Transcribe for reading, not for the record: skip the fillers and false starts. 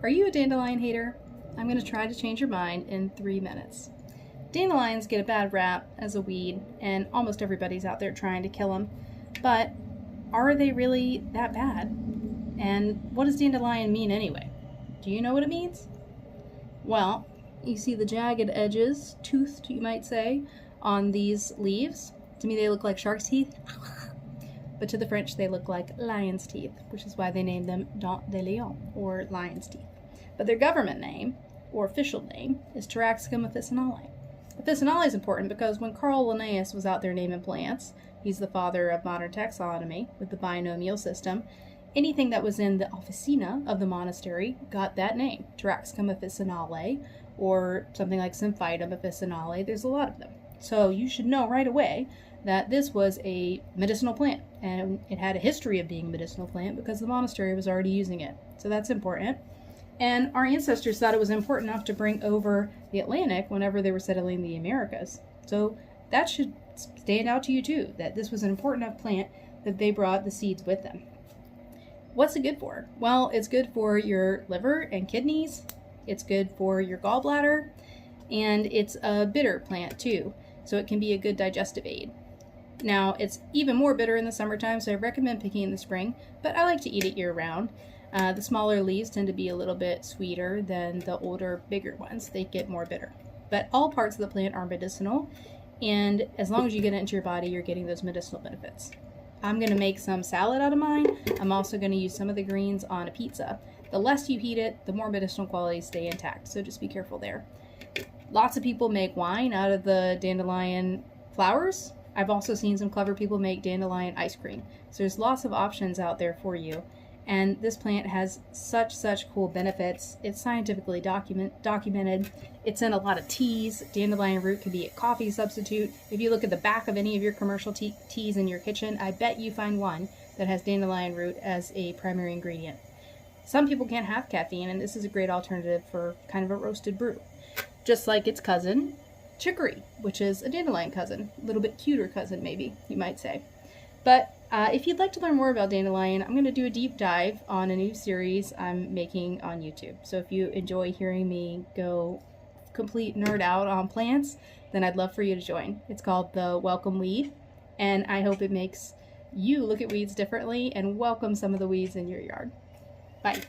Are you a dandelion hater? I'm going to try to change your mind in 3 minutes. Dandelions get a bad rap as a weed, and almost everybody's out there trying to kill them. But are they really that bad? And what does dandelion mean anyway? Do you know what it means? Well, you see the jagged edges, toothed you might say, on these leaves. To me they look like shark's teeth. But to the French they look like lion's teeth, which is why they named them dandelion, or lion's teeth. But their government name, or official name, is Taraxacum officinale. Officinale is important because when Carl Linnaeus was out there naming plants, he's the father of modern taxonomy with the binomial system, anything that was in the officina of the monastery got that name, Taraxacum officinale, or something like Symphytum officinale. There's a lot of them. So you should know right away that this was a medicinal plant, and it had a history of being a medicinal plant because the monastery was already using it. So that's important. And our ancestors thought it was important enough to bring over the Atlantic whenever they were settling the Americas. So that should stand out to you too, that this was an important enough plant that they brought the seeds with them. What's it good for? Well, it's good for your liver and kidneys. It's good for your gallbladder. And it's a bitter plant too, so it can be a good digestive aid. Now, it's even more bitter in the summertime, so I recommend picking in the spring, but I like to eat it year-round. The smaller leaves tend to be a little bit sweeter than the older, bigger ones. They get more bitter. But all parts of the plant are medicinal, and as long as you get it into your body, you're getting those medicinal benefits. I'm going to make some salad out of mine. I'm also going to use some of the greens on a pizza. The less you heat it, the more medicinal qualities stay intact, so just be careful there. Lots of people make wine out of the dandelion flowers. I've also seen some clever people make dandelion ice cream. So there's lots of options out there for you. And this plant has such cool benefits. It's scientifically documented. It's in a lot of teas. Dandelion root can be a coffee substitute. If you look at the back of any of your commercial teas in your kitchen, I bet you find one that has dandelion root as a primary ingredient. Some people can't have caffeine, and this is a great alternative for kind of a roasted brew. Just like its cousin, chicory, which is a dandelion cousin. A little bit cuter cousin, maybe, you might say. But if you'd like to learn more about dandelion, I'm going to do a deep dive on a new series I'm making on YouTube. So if you enjoy hearing me go complete nerd out on plants, then I'd love for you to join. It's called The Welcome Weed, and I hope it makes you look at weeds differently and welcome some of the weeds in your yard. Bye.